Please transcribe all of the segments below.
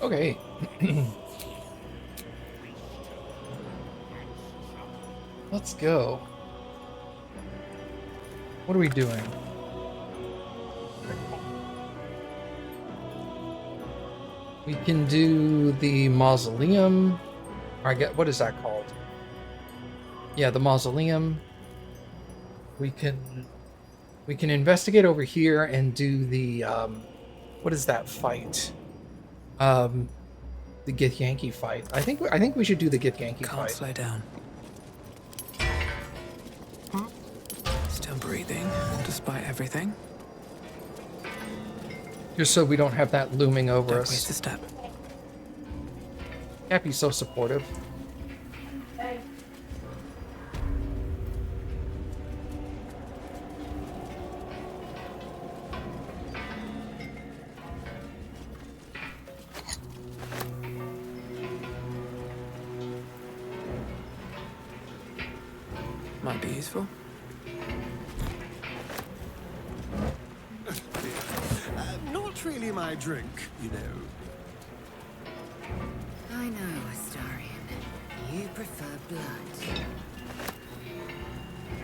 Okay. Let's go. What are we doing? We can do the mausoleum. Or I get, what is that called? Yeah, the mausoleum. We can investigate over here and do the what is that fight? Um the Githyanki fight. I think we should do the Githyanki Can't fight. slow down. Still breathing, despite everything. Just so we don't have that looming over Don't us. waste a step. Cappy's so supportive. Might be useful. Not really my drink, you know. I know, Astarion. You prefer blood.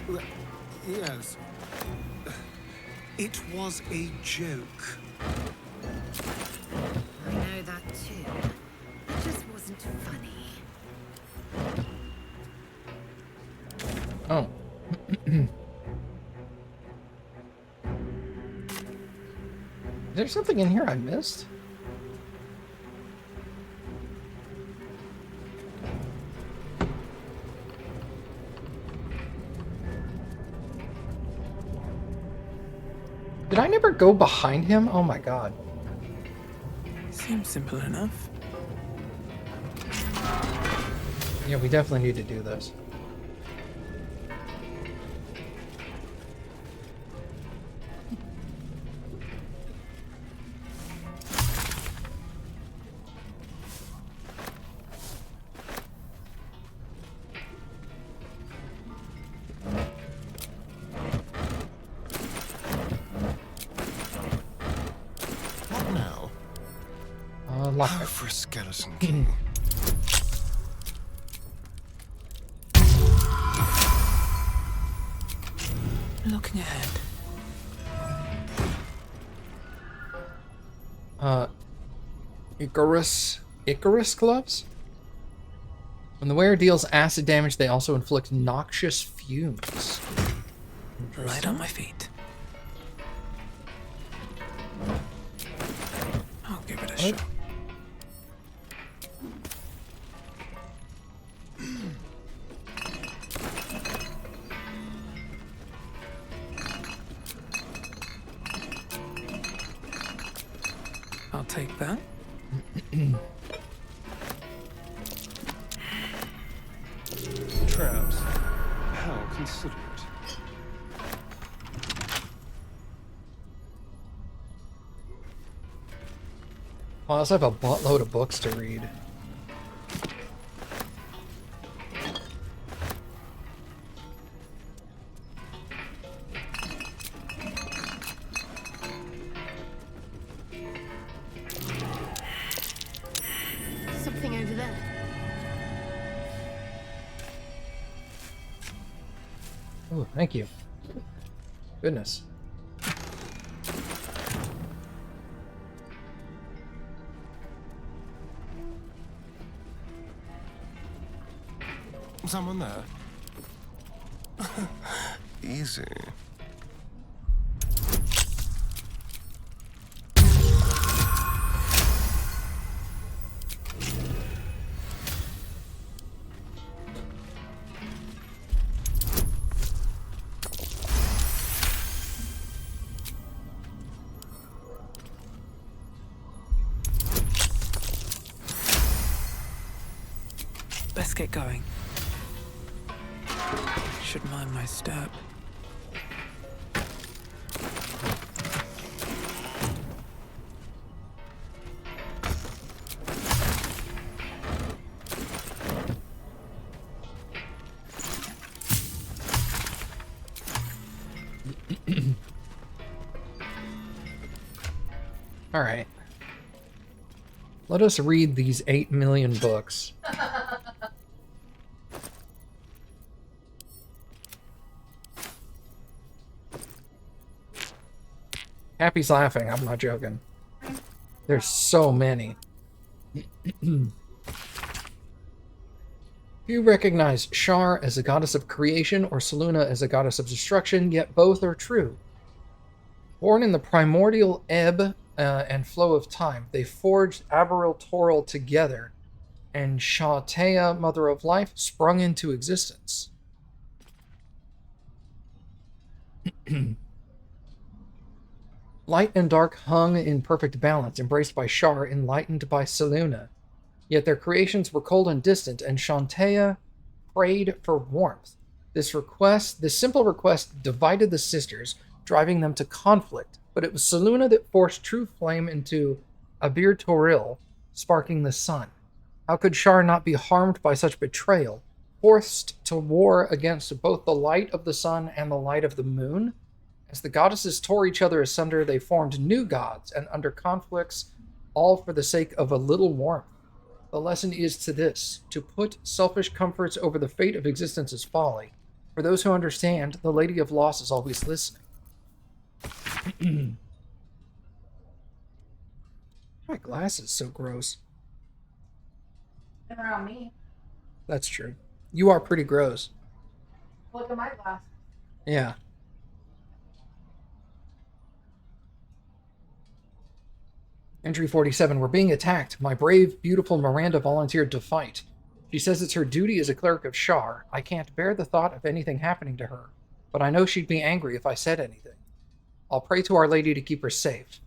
Well, yes. It was a joke. I know that too. It just wasn't funny. Oh. Is there something in here I missed? Did I never go behind him? Oh my god. Seems simple enough. Yeah, we definitely need to do this. What now? Lock Oh, it. for a skeleton king. Looking ahead. Icarus gloves? When the wearer deals acid damage, they also inflict noxious fumes. Right on my feet. I'll give it a shot. I'll take that. Traps. How considerate. Well, I also have a buttload of books to read. Something over there. Oh, thank you. Goodness. Someone there? Easy. Let's get going. Should mind my step. All right. Let us read these 8 million books. Happy's laughing. I'm not joking. There's so many. You recognize Shar as a goddess of creation or Selûne as a goddess of destruction, yet both are true. Born in the primordial ebb and flow of time, they forged Aberil Toril together, and Shautea, Mother of Life, sprung into existence. Light and dark hung in perfect balance, embraced by Shar, enlightened by Selûne. Yet their creations were cold and distant, and Shautea prayed for warmth. This simple request, divided the sisters, driving them to conflict, but it was Selûne that forced true flame into Abir Toril, sparking the sun. How could Shar not be harmed by such betrayal, forced to war against both the light of the sun and the light of the moon? As the goddesses tore each other asunder, they formed new gods, and under conflicts, all for the sake of a little warmth. The lesson is to this: to put selfish comforts over the fate of existence is folly. For those who understand, the Lady of Loss is always listening. My glass is so gross. Been around me. That's true. You are pretty gross. Look at my glass. Yeah. Entry 47. We're being attacked. My brave, beautiful Miranda volunteered to fight. She says it's her duty as a cleric of Shar. I can't bear the thought of anything happening to her, but I know she'd be angry if I said anything. I'll pray to Our Lady to keep her safe.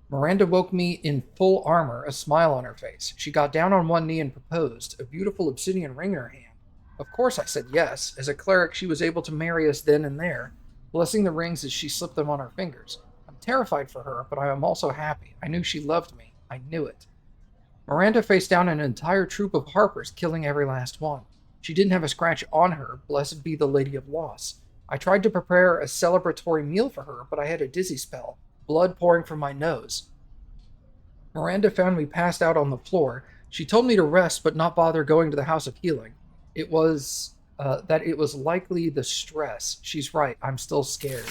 Miranda woke me in full armor, a smile on her face. She got down on one knee and proposed, a beautiful obsidian ring in her hand. Of course I said yes. As a cleric, she was able to marry us then and there, blessing the rings as she slipped them on her fingers. I'm terrified for her, but I am also happy. I knew she loved me. I knew it. Miranda faced down an entire troop of harpers, killing every last one. She didn't have a scratch on her, blessed be the Lady of Loss. I tried to prepare a celebratory meal for her, but I had a dizzy spell, blood pouring from my nose. Miranda found me passed out on the floor. She told me to rest, but not bother going to the House of Healing. It was likely the stress. She's right. I'm still scared.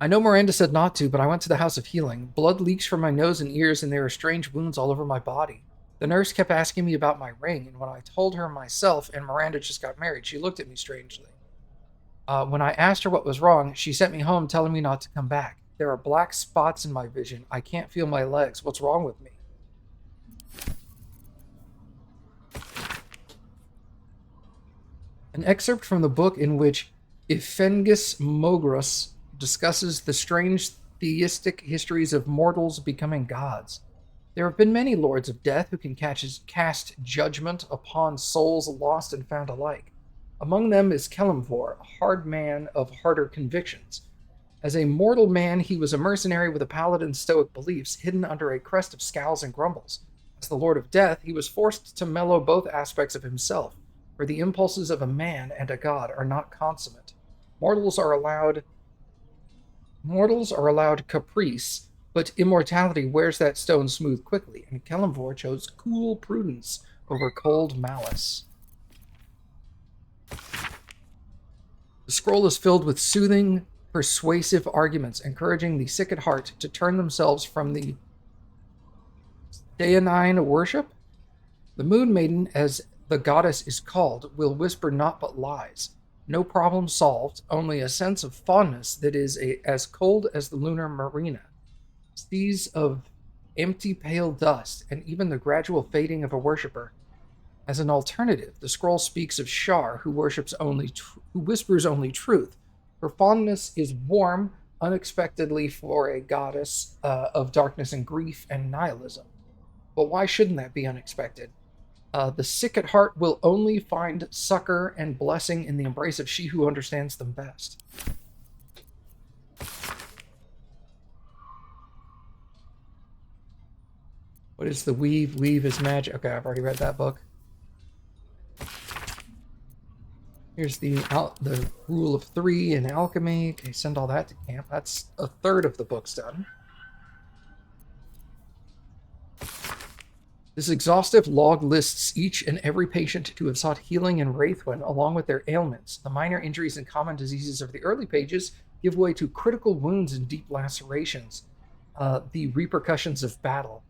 I know Miranda said not to, but I went to the House of Healing. Blood leaks from my nose and ears, and there are strange wounds all over my body. The nurse kept asking me about my ring, and when I told her myself and Miranda just got married, she looked at me strangely. When I asked her what was wrong, she sent me home telling me not to come back. There are black spots in my vision. I can't feel my legs. What's wrong with me? An excerpt from the book in which Ifengus Mogros discusses the strange theistic histories of mortals becoming gods. There have been many lords of death who can cast judgment upon souls lost and found alike. Among them is Kelemvor, a hard man of harder convictions. As a mortal man, he was a mercenary with a paladin's stoic beliefs, hidden under a crest of scowls and grumbles. As the Lord of Death, he was forced to mellow both aspects of himself, for the impulses of a man and a god are not consummate. Mortals are allowed caprice, but immortality wears that stone smooth quickly, and Kelemvor chose cool prudence over cold malice. The scroll is filled with soothing, persuasive arguments, encouraging the sick at heart to turn themselves from the Daeonine worship. The Moon Maiden, as the goddess is called, will whisper naught but lies. No problem solved, only a sense of fondness that is as cold as the lunar marina. Seas of empty pale dust, and even the gradual fading of a worshipper. As an alternative, the scroll speaks of Shar, who whispers only truth. Her fondness is warm, unexpectedly for a goddess of darkness and grief and nihilism. But why shouldn't that be unexpected? The sick at heart will only find succor and blessing in the embrace of she who understands them best. What is the weave? Weave is magic. Okay, I've already read that book. Here's the rule of 3 in alchemy. Okay, send all that to camp. That's a third of the book's done. This exhaustive log lists each and every patient to have sought healing in Wraithwin, along with their ailments. The minor injuries and common diseases of the early pages give way to critical wounds and deep lacerations, the repercussions of battle.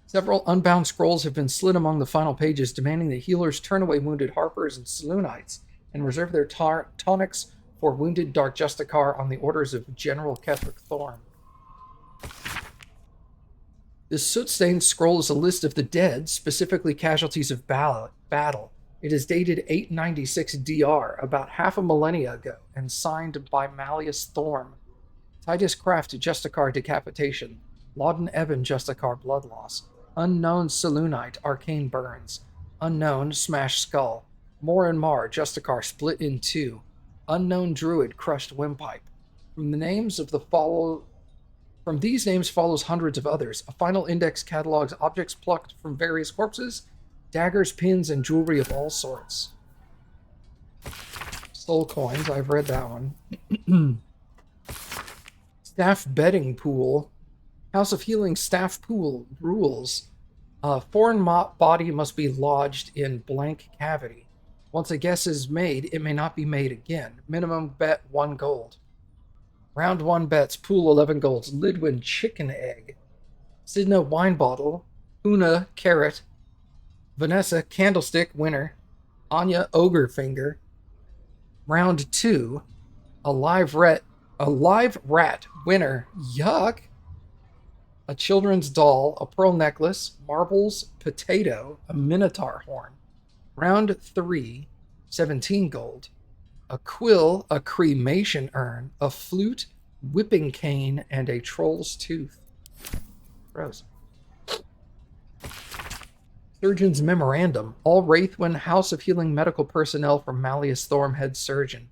Several unbound scrolls have been slid among the final pages, demanding that healers turn away wounded Harpers and Saloonites and reserve their tonics for wounded Dark Justicar on the orders of General Ketheric Thorm. This soot-stained scroll is a list of the dead, specifically casualties of battle. It is dated 896 DR, about half a millennia ago, and signed by Malleus Thorm, Titus Craft Justicar Decapitation, Lauden Eben Justicar Blood Loss, Unknown Saloonite Arcane Burns, Unknown Smash Skull, Mor and Mar Justicar Split in Two, Unknown Druid Crushed Windpipe. From these names follows hundreds of others. A final index catalogs objects plucked from various corpses, daggers, pins, and jewelry of all sorts. Soul coins, I've read that one. Staff bedding pool. House of Healing staff pool rules. Foreign body must be lodged in blank cavity. Once a guess is made, it may not be made again. Minimum bet 1 gold. Round 1 bets, pool 11 golds. Lidwin chicken egg. Sidna wine bottle. Una carrot. Vanessa candlestick winner. Anya ogre finger. Round 2, a live rat winner. Yuck. A children's doll, a pearl necklace, marbles, potato, a minotaur horn. Round 3, 17 gold. A quill, a cremation urn, a flute, whipping cane, and a troll's tooth. Gross. Surgeon's Memorandum. All Wraithwin House of Healing medical personnel from Malleus Thorm, head surgeon.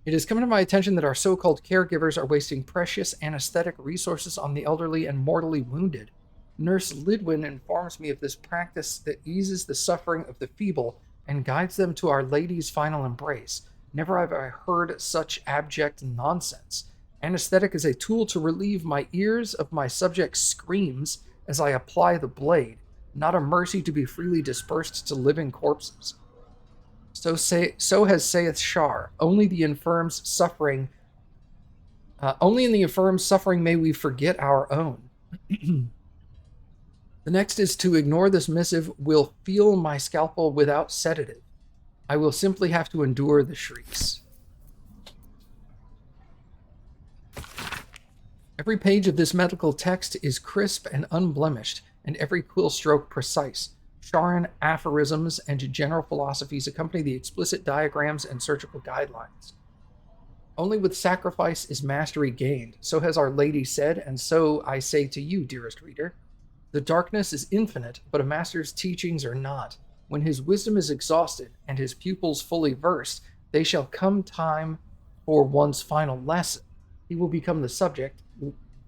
It has come to my attention that our so-called caregivers are wasting precious anesthetic resources on the elderly and mortally wounded. Nurse Lidwin informs me of this practice that eases the suffering of the feeble and guides them to Our Lady's final embrace. Never have I heard such abject nonsense. Anesthetic is a tool to relieve my ears of my subject's screams as I apply the blade, not a mercy to be freely dispersed to living corpses. So has saith Shar. Only in the infirm's suffering may we forget our own. The next is to ignore this missive will feel my scalpel without sedative. I will simply have to endure the shrieks. Every page of this medical text is crisp and unblemished, and every quill stroke precise. Sharan aphorisms and general philosophies accompany the explicit diagrams and surgical guidelines. Only with sacrifice is mastery gained, so has Our Lady said, and so I say to you, dearest reader. The darkness is infinite, but a master's teachings are not. When his wisdom is exhausted and his pupils fully versed, they shall come time for one's final lesson. He will become the subject,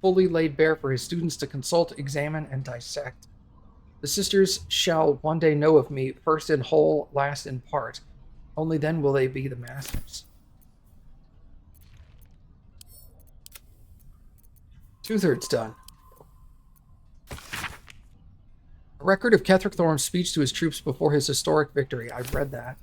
fully laid bare for his students to consult, examine, and dissect. The sisters shall one day know of me, first in whole, last in part. Only then will they be the masters. 2/3 done. A record of Ketheric Thorm's speech to his troops before his historic victory. I've read that.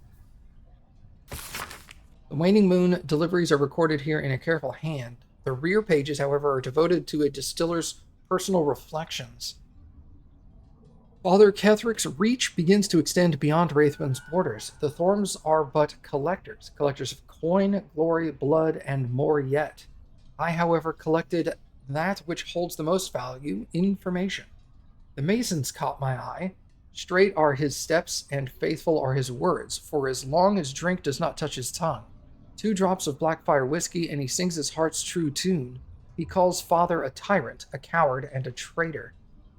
The Waning Moon deliveries are recorded here in a careful hand. The rear pages, however, are devoted to a distiller's personal reflections. Father Ketheric's reach begins to extend beyond Wraithwin's borders. The Thorms are but collectors of coin, glory, blood, and more yet. I, however, collected that which holds the most value, information. The Masons caught my eye. Straight are his steps, and faithful are his words, for as long as drink does not touch his tongue. 2 drops of Blackfire whiskey, and he sings his heart's true tune. He calls Father a tyrant, a coward, and a traitor.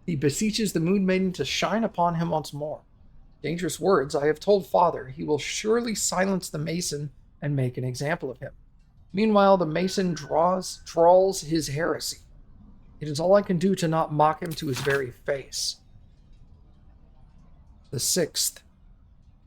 He beseeches the Moon Maiden to shine upon him once more. Dangerous words, I have told Father. He will surely silence the Mason and make an example of him. Meanwhile, the Mason drawls his heresy. It is all I can do to not mock him to his very face. The 6th.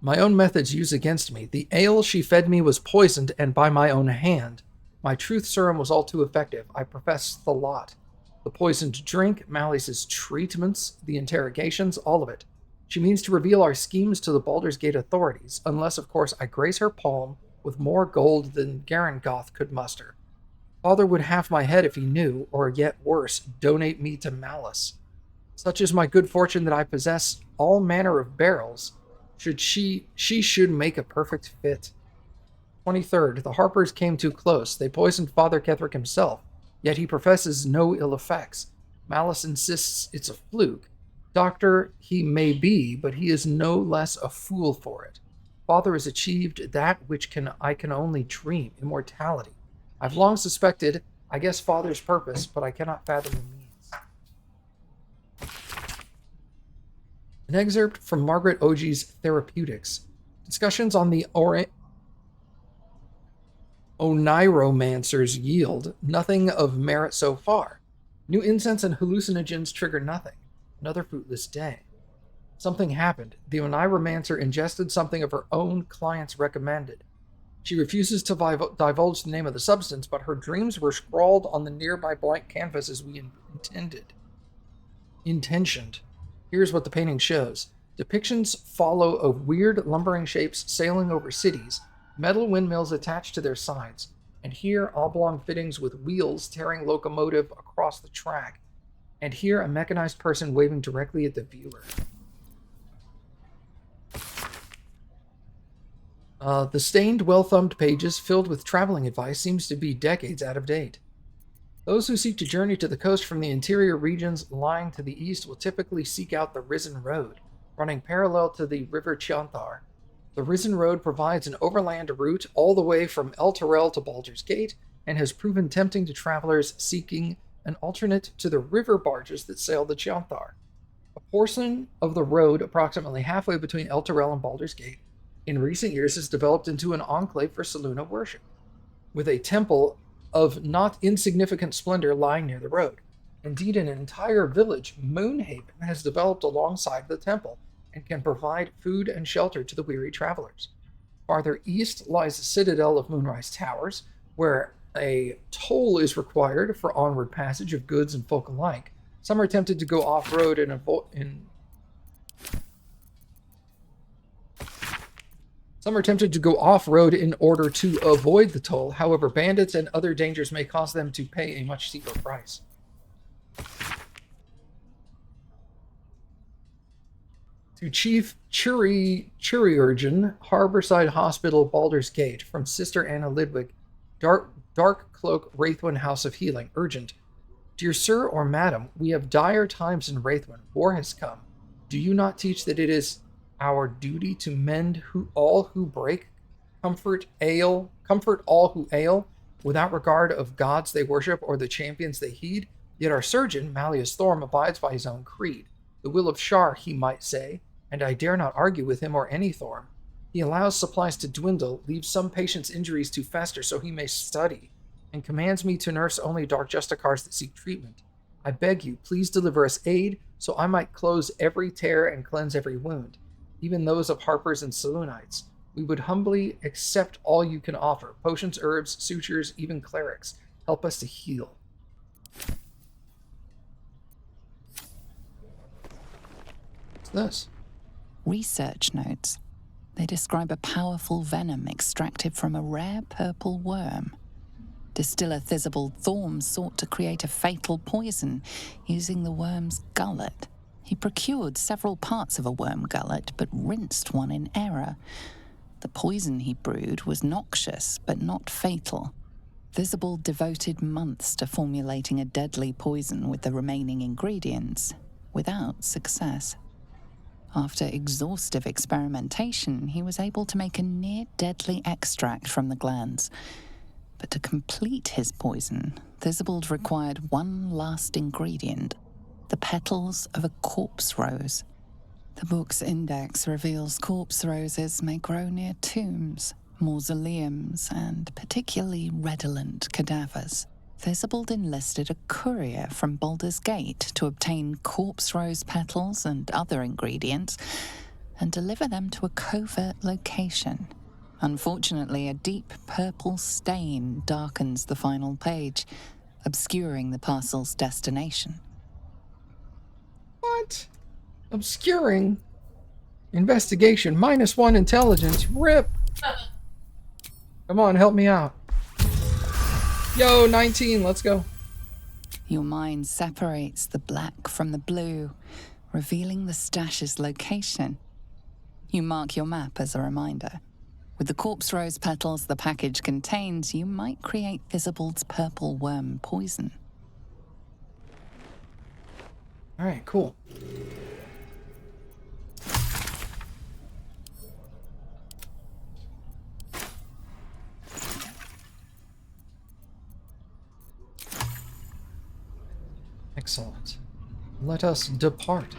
My own methods use against me. The ale she fed me was poisoned, and by my own hand. My truth serum was all too effective. I profess the lot. The The poisoned drink, Malice's treatments, the interrogations, all of it. She means to reveal our schemes to the Baldur's Gate authorities, unless, of course, I grace her palm with more gold than Garangoth could muster. Father would have my head if he knew, or yet worse, donate me to Malice. Such is my good fortune that I possess all manner of barrels. She should make a perfect fit. 23rd, the Harpers came too close. They poisoned Father Ketherick himself, yet he professes no ill effects. Malice insists it's a fluke. Doctor he may be, but he is no less a fool for it. Father has achieved that which I can only dream, immortality. I've long suspected, I guess, Father's purpose, but I cannot fathom the means. An excerpt from Margaret Ogie's Therapeutics. Discussions on the Oniromancer's yield nothing of merit so far. New incense and hallucinogens trigger nothing. Another fruitless day. Something happened. The Oniromancer ingested something of her own clients recommended. She refuses to divulge the name of the substance, but her dreams were scrawled on the nearby blank canvas as we intentioned. Here's what the painting shows. Depictions follow of weird lumbering shapes sailing over cities, metal windmills attached to their sides, and here oblong fittings with wheels tearing locomotive across the track, and here a mechanized person waving directly at the viewer. The stained, well-thumbed pages filled with traveling advice seems to be decades out of date. Those who seek to journey to the coast from the interior regions lying to the east will typically seek out the Risen Road, running parallel to the River Chianthar. The Risen Road provides an overland route all the way from El Terrell to Baldur's Gate and has proven tempting to travelers seeking an alternate to the river barges that sail the Chianthar. A portion of the road approximately halfway between El Terrell and Baldur's Gate in recent years has developed into an enclave for Selûne worship, with a temple of not insignificant splendor lying near the road. Indeed, an entire village, Moonhaven, has developed alongside the temple and can provide food and shelter to the weary travelers. Farther east lies the citadel of Moonrise Towers, where a toll is required for onward passage of goods and folk alike. Some are tempted to go off-road in order to avoid the toll. However, bandits and other dangers may cause them to pay a much steeper price. To Chief Churiurgeon, Harborside Hospital, Baldur's Gate, from Sister Anna Lidwig, Dark Cloak, Wraithwin House of Healing, urgent. Dear Sir or Madam, we have dire times in Wraithwin. War has come. Do you not teach that it is our duty to mend all who break, comfort all who ail, without regard of gods they worship or the champions they heed? Yet our surgeon, Malleus Thorm, abides by his own creed. The will of Shar, he might say, and I dare not argue with him or any Thorm. He allows supplies to dwindle, leaves some patients' injuries to fester so he may study, and commands me to nurse only dark justicars that seek treatment. I beg you, please deliver us aid, so I might close every tear and cleanse every wound, even those of harpers and Selûnites. We would humbly accept all you can offer, potions, herbs, sutures, even clerics. Help us to heal. What's this? Research notes. They describe a powerful venom extracted from a rare purple worm. Distiller Thizabald Thorm sought to create a fatal poison using the worm's gullet. He procured several parts of a worm gullet, but rinsed one in error. The poison he brewed was noxious, but not fatal. Thizabald devoted months to formulating a deadly poison with the remaining ingredients, without success. After exhaustive experimentation, he was able to make a near-deadly extract from the glands. But to complete his poison, Thizabald required one last ingredient, the petals of a corpse rose. The book's index reveals corpse roses may grow near tombs, mausoleums, and particularly redolent cadavers. Thizabald enlisted a courier from Baldur's Gate to obtain corpse rose petals and other ingredients and deliver them to a covert location. Unfortunately, a deep purple stain darkens the final page. obscuring the parcel's destination. What? Obscuring? Investigation, -1 intelligence. RIP! Come on, help me out. Yo, 19, let's go. Your mind separates the black from the blue, revealing the stash's location. You mark your map as a reminder. With the corpse rose petals the package contains, you might create Visible's purple worm poison. All right, cool. Excellent. Let us depart.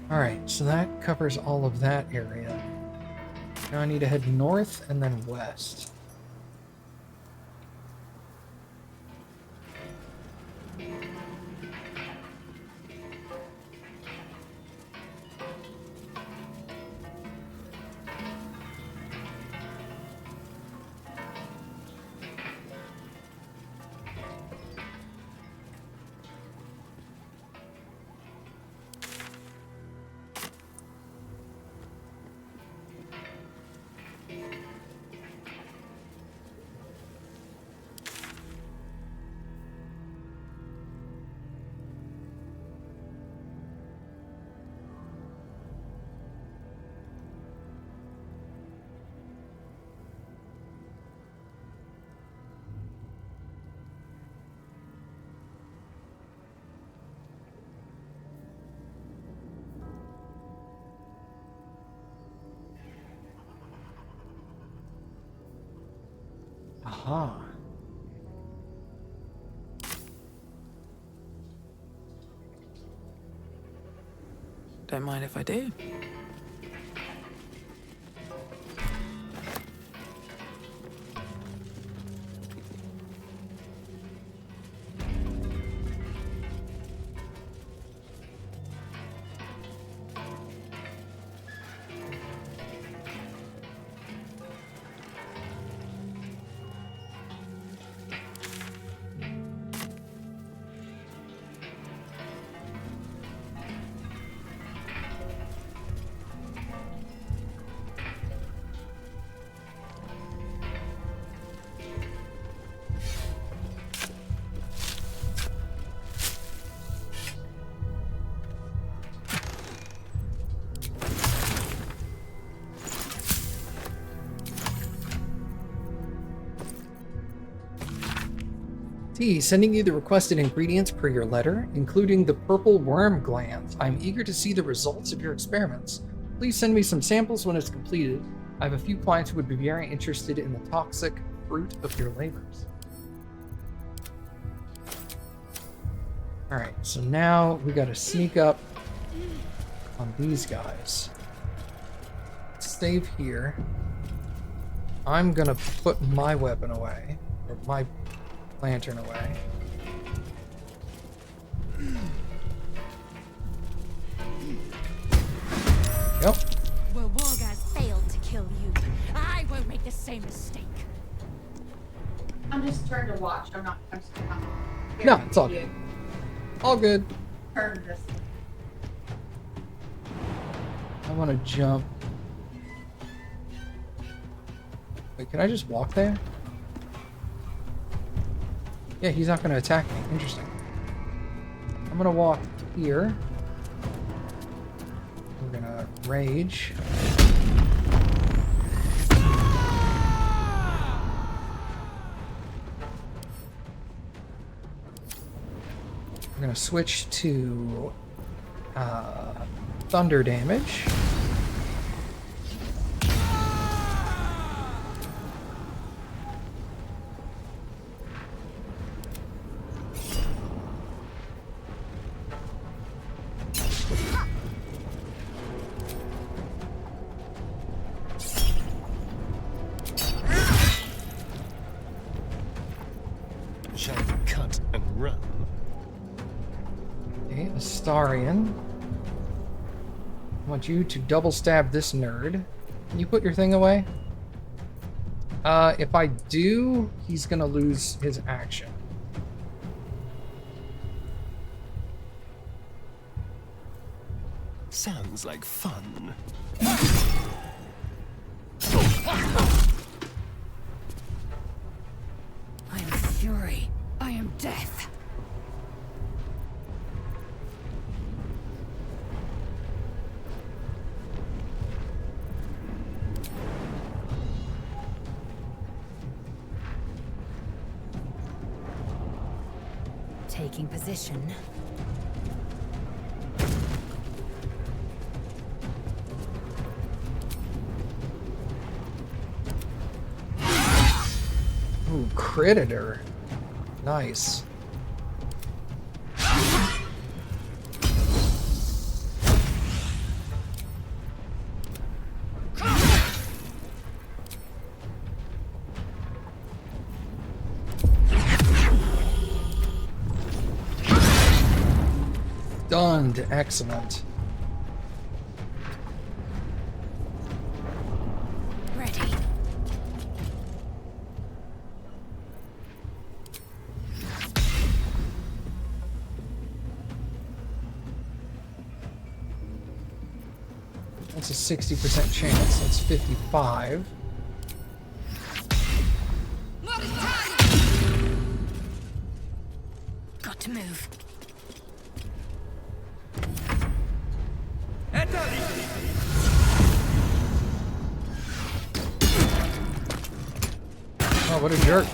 Alright, so that covers all of that area. Now I need to head north and then west. Aha. Don't mind if I do. T, sending you the requested ingredients per your letter, including the purple worm glands. I'm eager to see the results of your experiments. Please send me some samples when it's completed. I have a few clients who would be very interested in the toxic fruit of your labors. Alright, so now we gotta sneak up on these guys. Save here. I'm gonna put my weapon away, or my lantern away. Yep. Well, Wargaz failed to kill you. I won't make the same mistake. I'm just trying to watch. I'm not. I'm just not. No, it's all good. All good. Turn this. I want to jump. Wait, can I just walk there? Yeah, he's not going to attack me. Interesting. I'm going to walk here. We're going to rage. We're going to switch to thunder damage. run. Okay, Astarion. I want you to double stab this nerd. Can you put your thing away? If I do, he's gonna lose his action. Sounds like fun. I am fury. I am death. Taking position. Ooh, creditor. Nice. Stunned. Excellent. Ready. That's a 60% chance. That's 55. Got to move. Oh, what a jerk.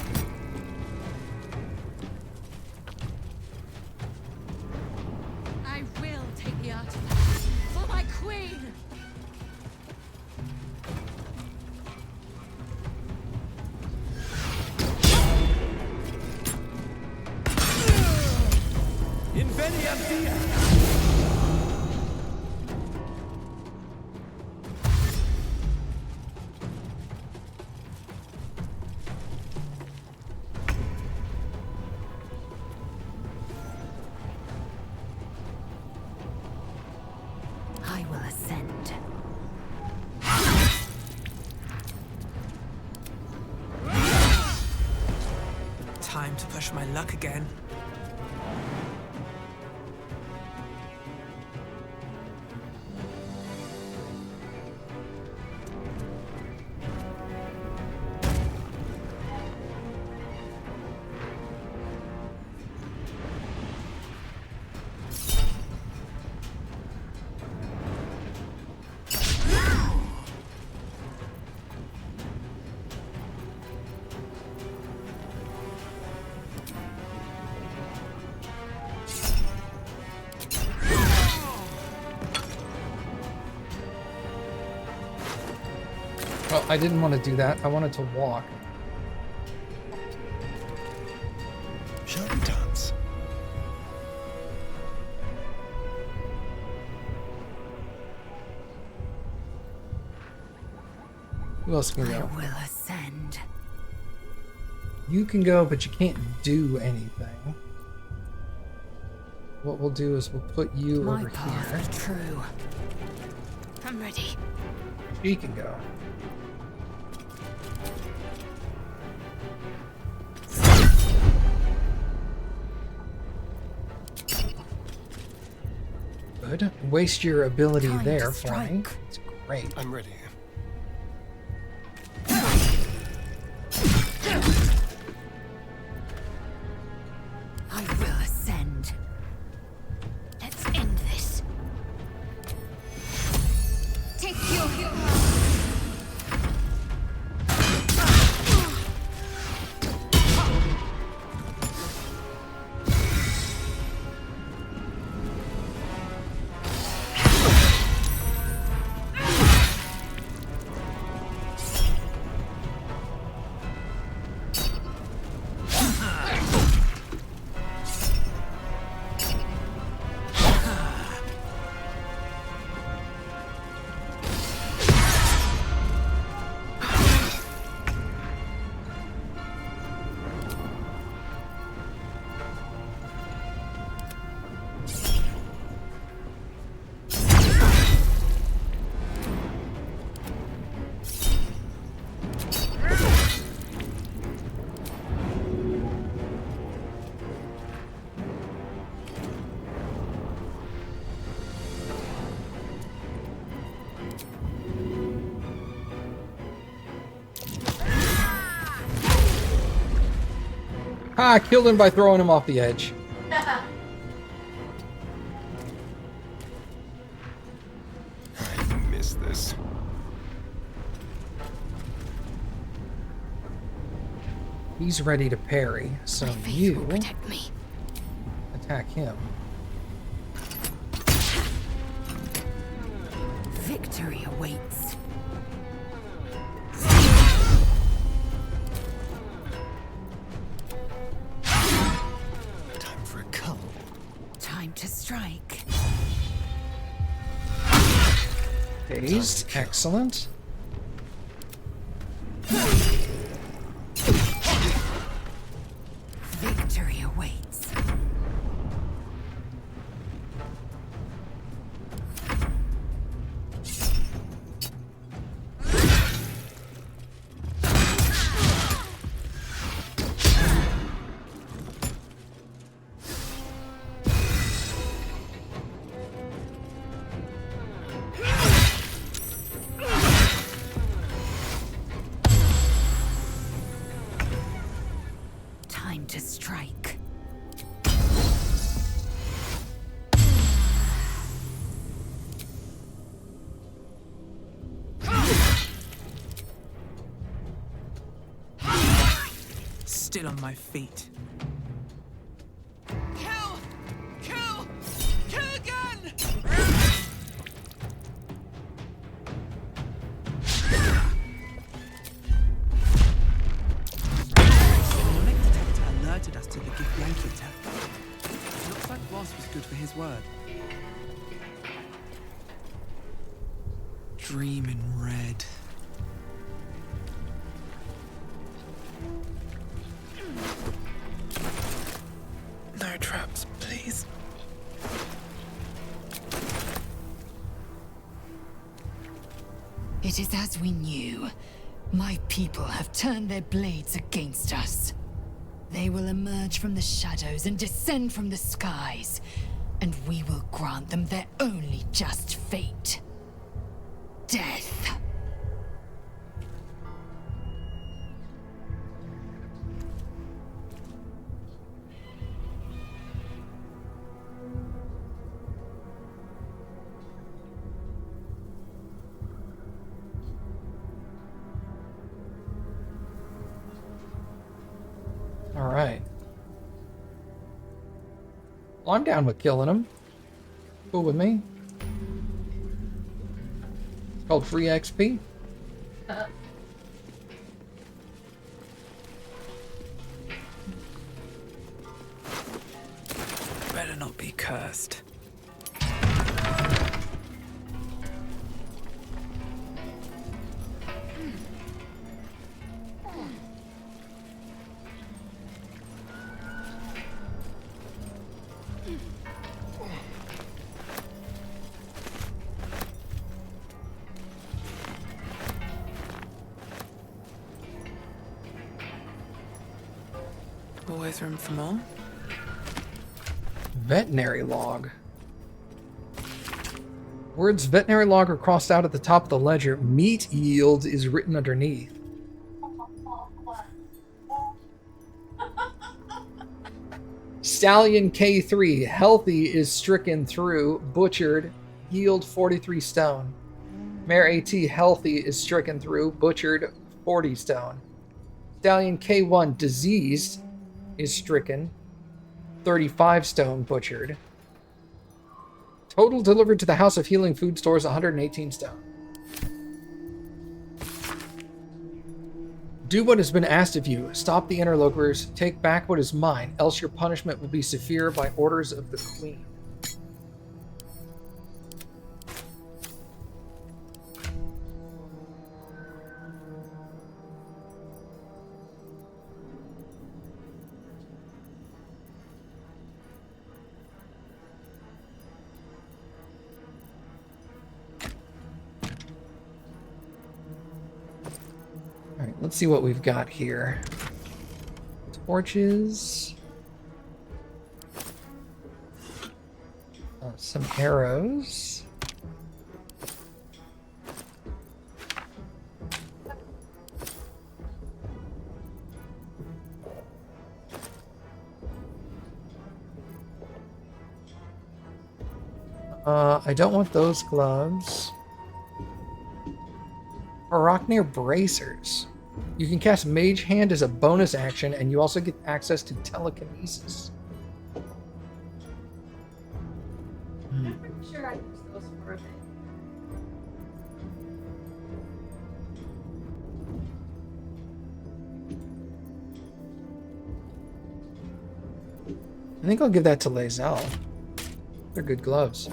I will take the artifact for my queen. Inveniam dia! I will ascend. Time to push my luck again. Well, I didn't want to do that. I wanted to walk. Shall we dance? Who else can I go? will ascend. You can go, but you can't do anything. What we'll do is we'll put you My over path here. be true. I'm ready. She can go. Good. Waste your ability Time to there for me. strike. It's great. I'm ready. I will ascend. Let's end this. Take your Ha! I killed him by throwing him off the edge. I miss this. He's ready to parry, so My faith you will protect me. attack him. Victory awaits. Time for a cuddle. Time to strike. Dazed. Excellent. Victory awaits. Time to strike. Still on my feet. Kill! Kill! Kill again! Pneumonic detector alerted us to the gift Yankeeter. Looks like Boss was good for his word. Dream in red. No traps, please. It is as we knew. My people have turned their blades against us. They will emerge from the shadows and descend from the skies, and we will grant them their only just fate. Death. All right. Well, I'm down with killing him. Cool with me. It's called free XP. Better not be cursed. Always room for more. Veterinary log. Words veterinary log are crossed out at the top of the ledger. Meat yield is written underneath. Stallion K3, healthy is stricken through, butchered, yield 43 stone. Mare AT, healthy is stricken through, butchered, 40 stone. Stallion K1, diseased, is stricken, 35 stone, butchered. Total delivered to the House of Healing food stores, 118 stone. Do what has been asked of you. Stop the interlopers. Take back what is mine, else your punishment will be severe by orders of the Queen. Alright, let's see what we've got here. Torches. Some arrows. I don't want those gloves. Arachnir bracers. You can cast Mage Hand as a bonus action, and you also get access to telekinesis. I'm pretty sure I used those for a bit. I think I'll give that to Lae'Zel. They're good gloves.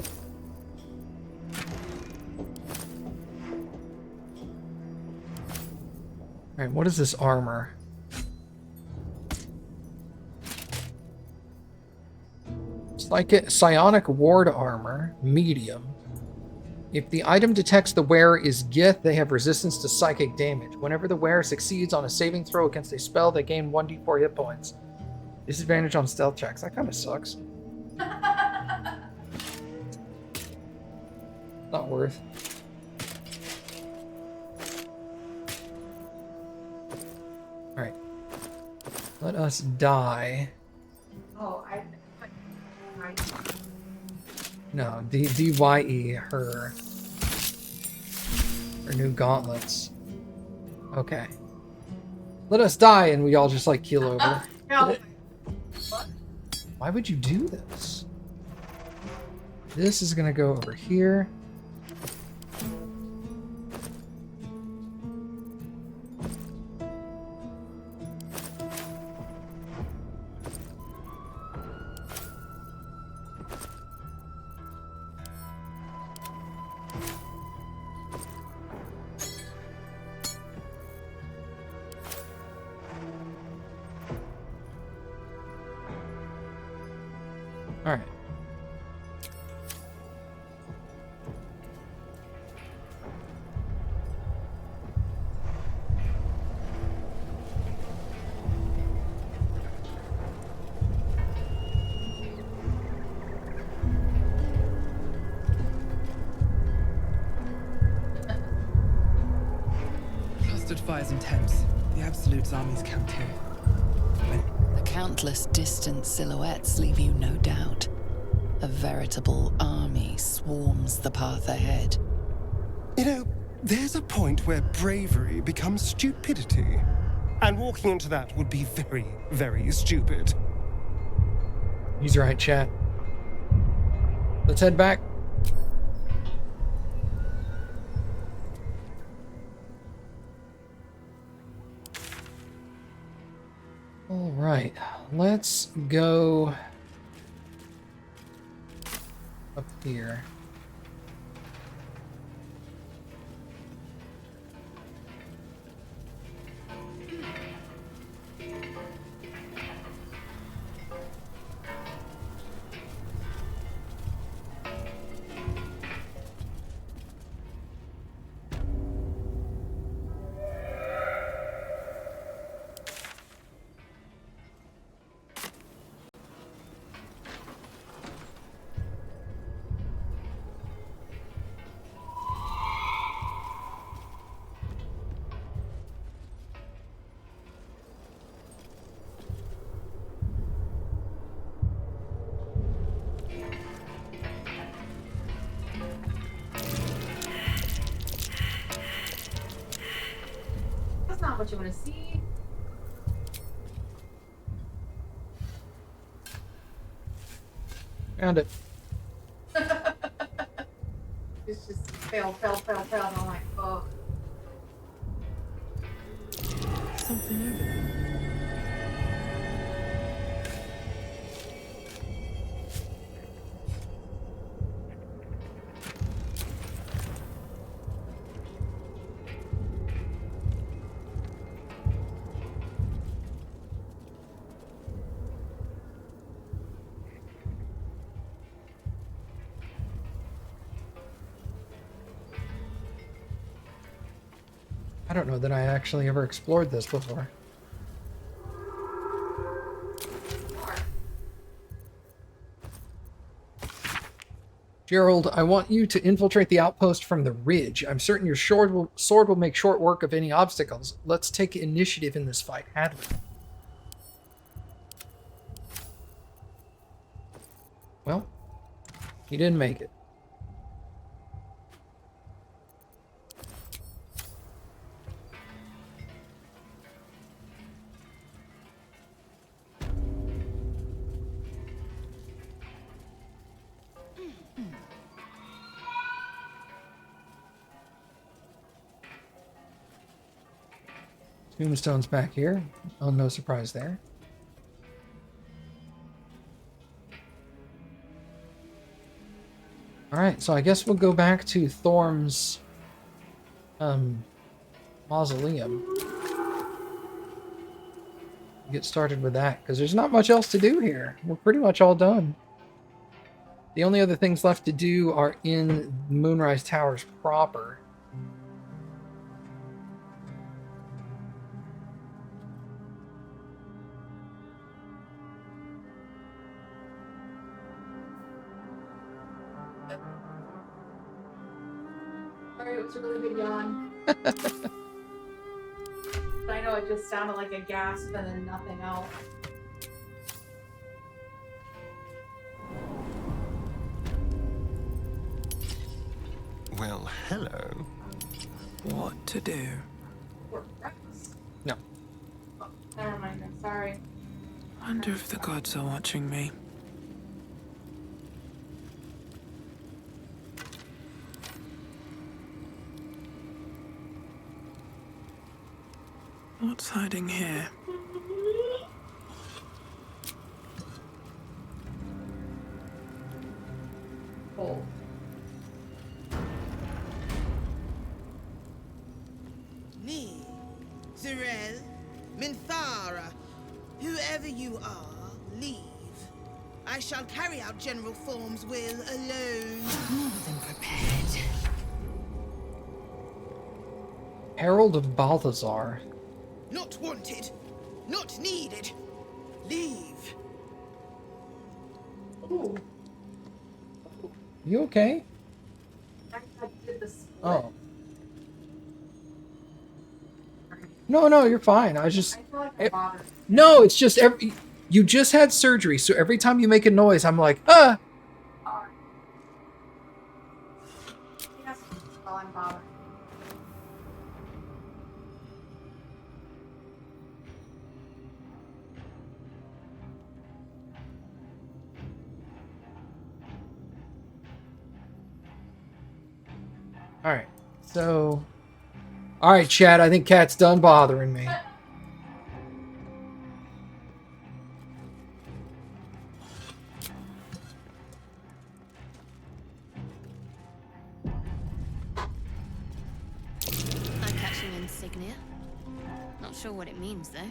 Alright, what is this armor? Psionic ward armor, medium. If the item detects the wearer is Gith, they have resistance to psychic damage. Whenever the wearer succeeds on a saving throw against a spell, they gain 1d4 hit points. Disadvantage on stealth checks. That kind of sucks. Not worth. Alright. Let us die. Oh, I No, D-Y-E, her new gauntlets. Okay. Let us die, and we all just, like, keel over. no. Why would you do this? This is gonna go over here. All right. Clustered fire's intense. The Absolute's army's camped here. The countless distant silhouettes leave you no doubt. A veritable army swarms the path ahead. You know, there's a point where bravery becomes stupidity. And walking into that would be very, very stupid. He's right, chat. Let's head back. All right, let's go up here. That's not what you want to see. Found it. It's just fail. And I'm like, oh. Something over there. I don't know that I actually ever explored this before. Gerald, I want you to infiltrate the outpost from the ridge. I'm certain your sword will make short work of any obstacles. Let's take initiative in this fight. Hadley. Well, he didn't make it. Tombstone's back here. Oh, no surprise there. Alright, so I guess we'll go back to Thorm's mausoleum. Get started with that, because there's not much else to do here. We're pretty much all done. The only other things left to do are in Moonrise Towers proper. Sorry, it was a really good yawn. But I know it just sounded like a gasp and then nothing else. Well, hello. What to do? For breakfast. No. Oh, never mind then, sorry. Wonder if the gods are watching me. What's hiding here? Cold. Me, Zerel, Minthara, whoever you are, leave. I shall carry out General Thorm's will alone. More than prepared. Herald of Balthazar. Not wanted, not needed. Leave. Ooh. You okay? I did this. Oh. No, you're fine. I just... I feel like I'm bothered. No, it's just every... You just had surgery, so every time you make a noise, I'm like, ah! Alright. Yes, well, I'm bothered. Alright, so... Alright, Chad, I think Cat's done bothering me. I catch an insignia. Not sure what it means, though.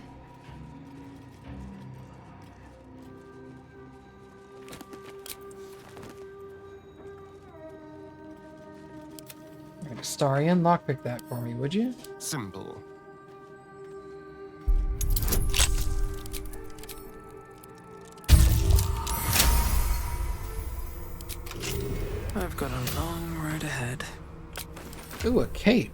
Starian, lockpick that for me, would you? Simple. I've got a long road ahead. Ooh, a cape.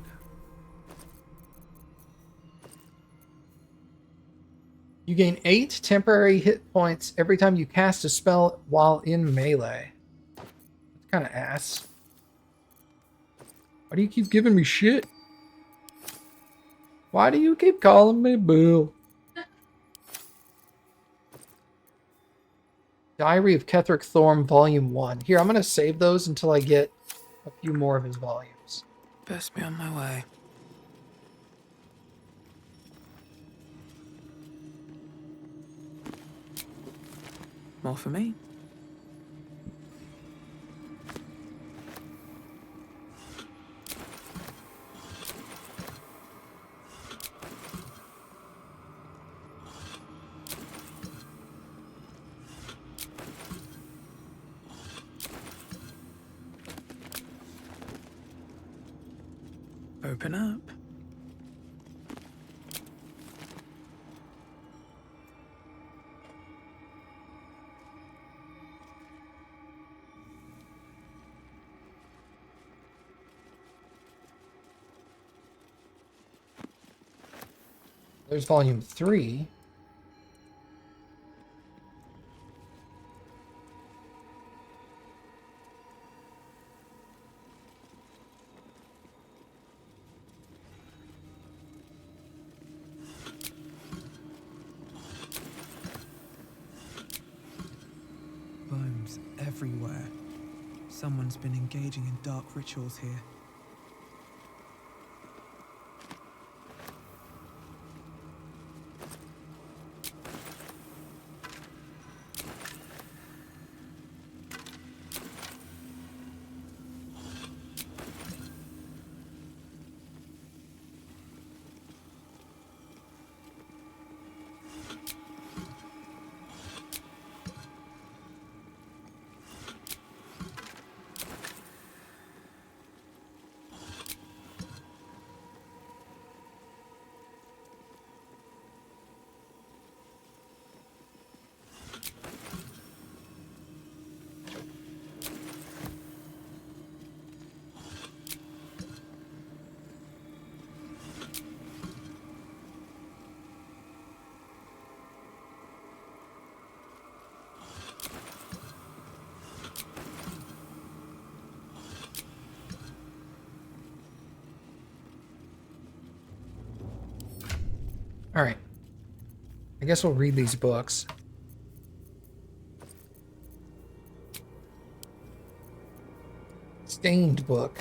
You gain 8 temporary hit points every time you cast a spell while in melee. That's kind of ass. Why do you keep giving me shit? Why do you keep calling me Bill? Diary of Ketheric Thorm, Volume 1. Here, I'm going to save those until I get a few more of his volumes. Best be on my way. More for me? Open up. There's Volume 3. Bones everywhere. Someone's been engaging in dark rituals here. Alright. I guess we'll read these books. Stained book.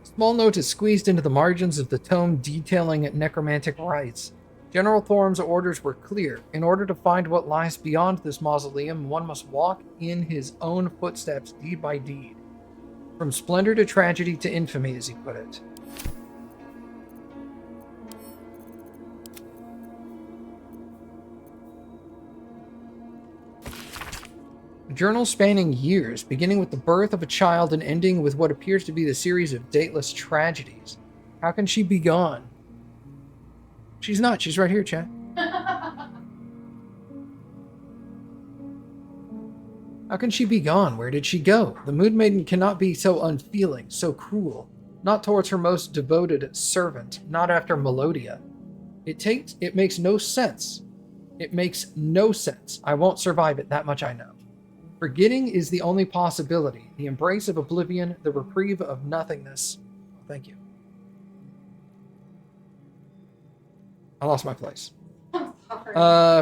Small note is squeezed into the margins of the tome detailing necromantic rites. General Thorm's orders were clear. In order to find what lies beyond this mausoleum, one must walk in his own footsteps, deed by deed. From splendor to tragedy to infamy, as he put it. A journal spanning years, beginning with the birth of a child and ending with what appears to be the series of dateless tragedies. How can she be gone? She's not. She's right here, chat. How can she be gone? Where did she go? The Moon Maiden cannot be so unfeeling, so cruel. Not towards her most devoted servant, not after Melodia. It makes no sense. It makes no sense. I won't survive it, that much I know. Forgetting is the only possibility. The embrace of oblivion, the reprieve of nothingness. Thank you. I lost my place.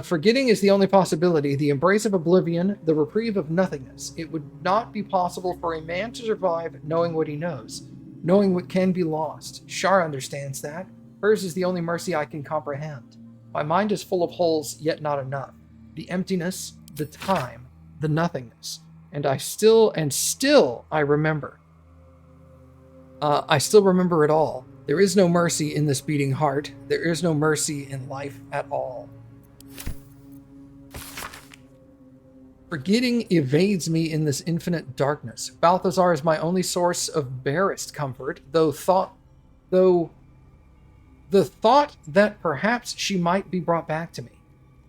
Forgetting is the only possibility. The embrace of oblivion, the reprieve of nothingness. It would not be possible for a man to survive knowing what he knows, knowing what can be lost. Shar understands that. Hers is the only mercy I can comprehend. My mind is full of holes, yet not enough. The emptiness, the time, the nothingness. And still I remember. I still remember it all. There is no mercy in this beating heart. There is no mercy in life at all. Forgetting evades me in this infinite darkness. Balthazar is my only source of barest comfort, though the thought that perhaps she might be brought back to me.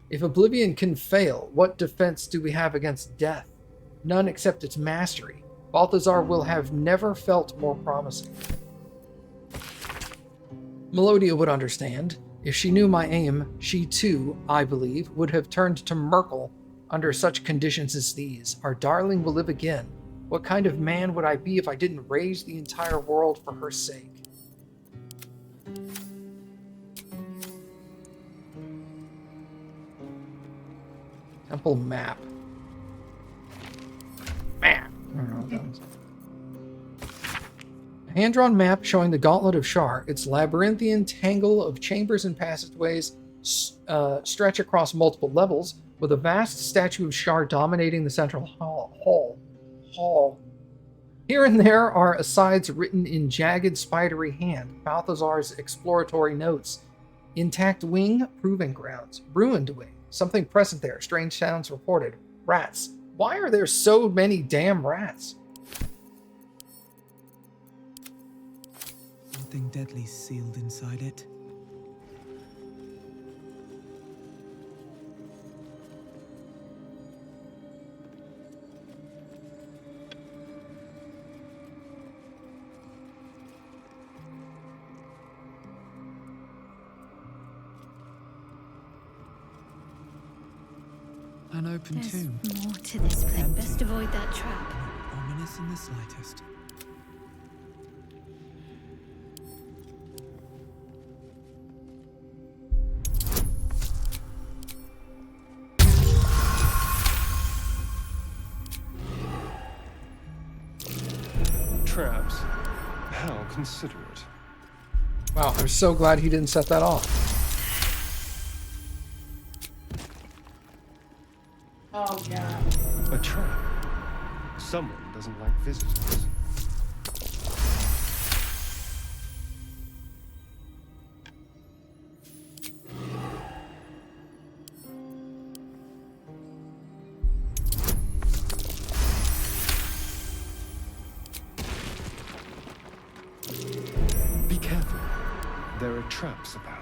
If oblivion can fail, what defense do we have against death? None except its mastery. Balthazar will have never felt more promising. Melodia would understand. If she knew my aim, she too, I believe, would have turned to Merkel under such conditions as these. Our darling will live again. What kind of man would I be if I didn't raise the entire world for her sake? Temple map. Man. I don't know what that was. A hand-drawn map showing the Gauntlet of Shar. Its labyrinthian tangle of chambers and passageways stretch across multiple levels, with a vast statue of Shar dominating the central hall. Here and there are asides written in jagged, spidery hand, Balthazar's exploratory notes. Intact wing, proving grounds. Ruined wing. Something present there. Strange sounds reported. Rats. Why are there so many damn rats? Something deadly sealed inside it. An open There's tomb. more to this place. Empty. Best avoid that trap. Not ominous in the slightest. Traps. How considerate. Wow, I'm so glad he didn't set that off. Oh, yeah. A trap. Someone doesn't like visitors. Be careful. There are traps about.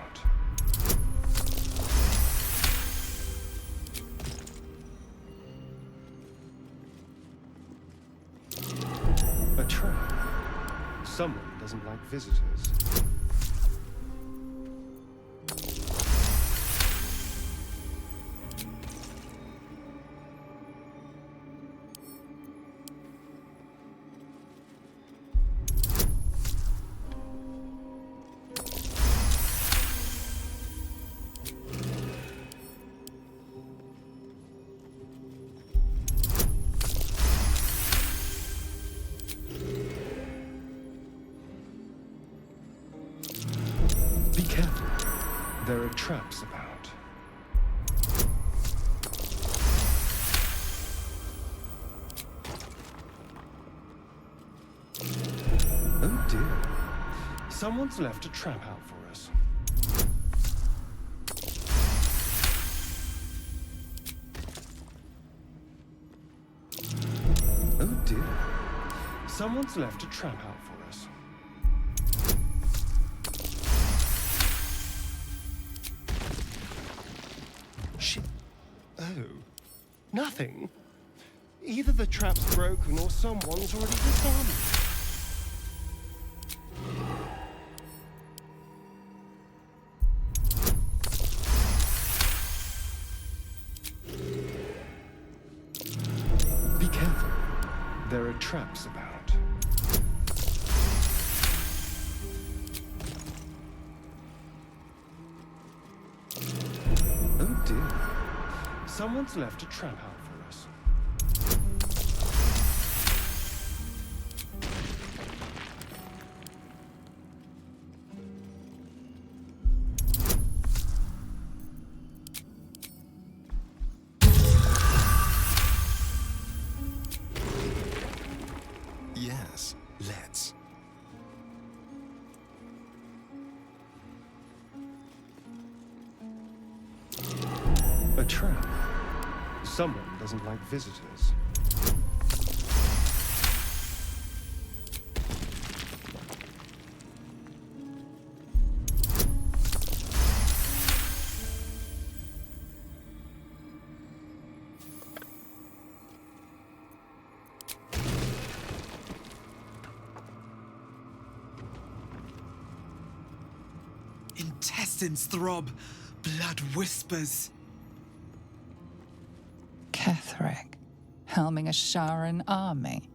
A trap. Someone doesn't like visitors. traps about. Oh dear. Someone's left a trap out for us. Oh dear. Someone's left a trap out for us. Oh. Nothing. Either the trap's broken or someone's already disarmed it. Be careful. There are traps about. Oh dear. Someone's left a trap out for us. Yes, let's. A trap. Someone doesn't like visitors. Intestines throb, blood whispers. Ketheric, helming a Sharan army.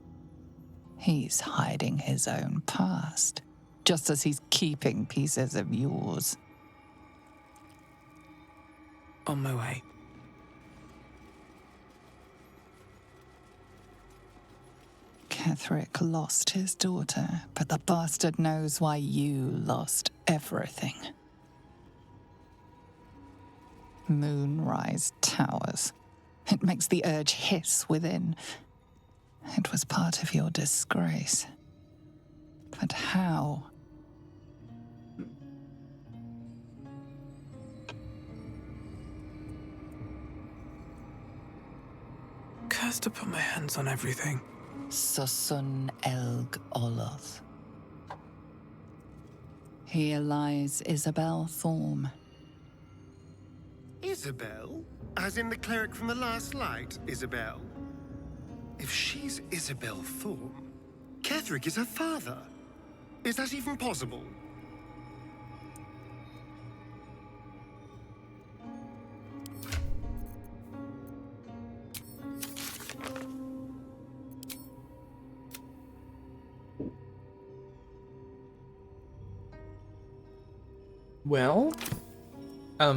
He's hiding his own past, just as he's keeping pieces of yours. On my way. Ketheric lost his daughter, but the bastard knows why you lost everything. Moonrise Towers. It makes the urge hiss within. It was part of your disgrace. But how? Cursed to put my hands on everything. Susun Elg Oloth. Here lies Isabel Thorm. Isabel? As in the cleric from the last light, Isabel? If she's Isabel Thorm, Ketheric is her father. Is that even possible? Well, I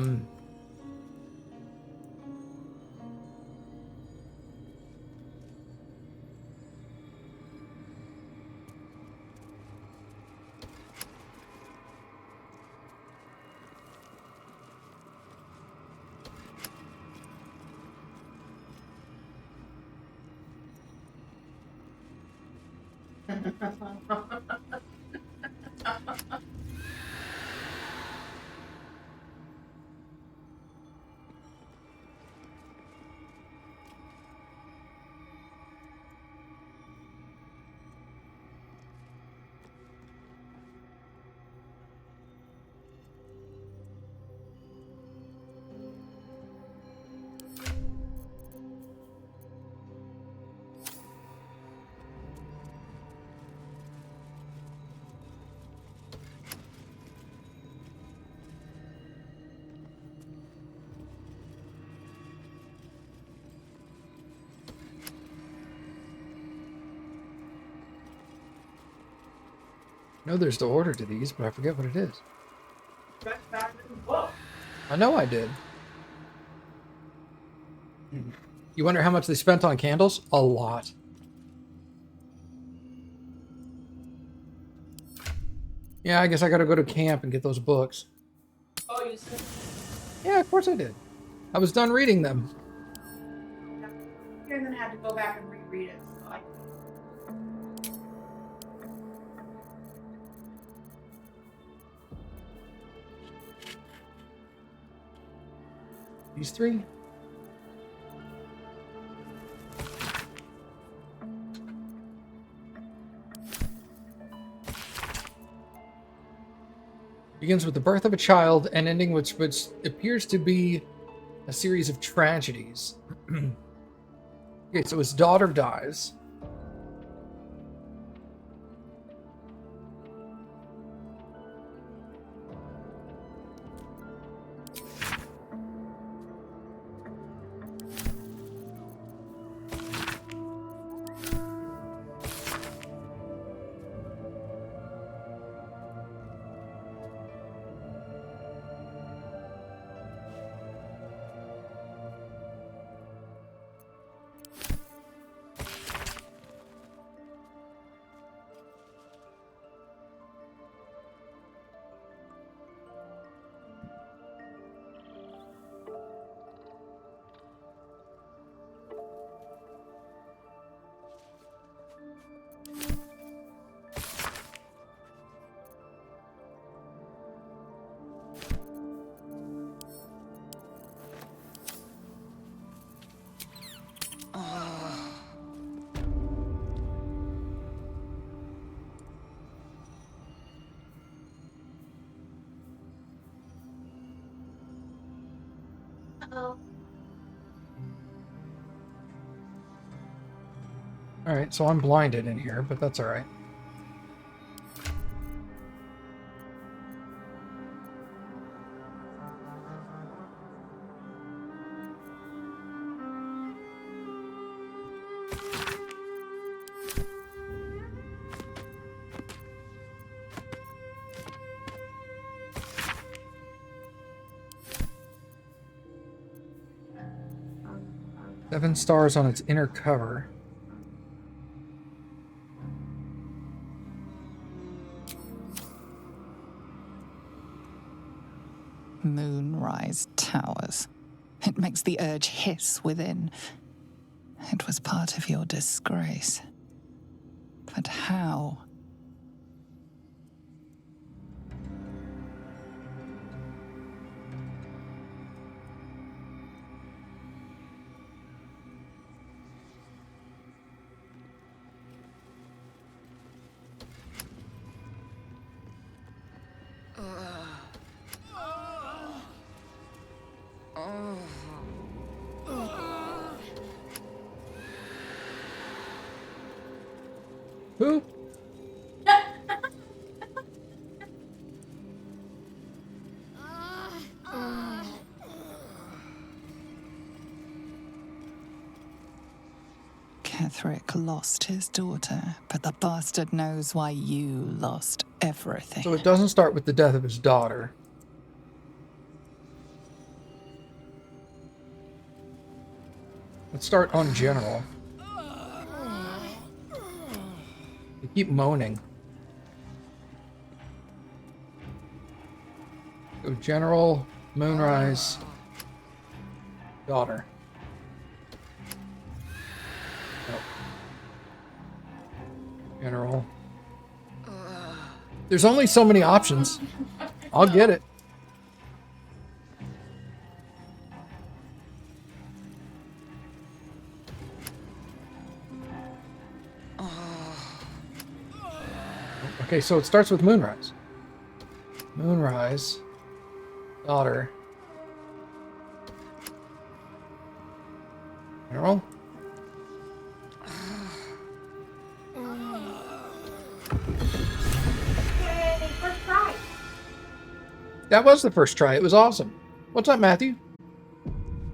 know there's the order to these, but I forget what it is. I know I did. You wonder how much they spent on candles? A lot. Yeah, I guess I gotta go to camp and get those books. Oh, you said Yeah, of course I did. I was done reading them. And then had to go back and reread it. So I... These three? Begins with the birth of a child and ending which appears to be a series of tragedies. Okay, so his daughter dies. Alright, so I'm blinded in here, but that's alright. Seven stars on its inner cover. Moonrise towers. It makes the urge hiss within. It was part of your disgrace. But how? Who? Ketherick lost his daughter, but the bastard knows why you lost everything. So it doesn't start with the death of his daughter. Let's start on general. You keep moaning. So general, Moonrise, daughter. Nope. General. There's only so many options. I'll get it. Okay, so it starts with Moonrise. Moonrise. Daughter. General. Yay, first try. That was the first try. It was awesome. What's up, Matthew?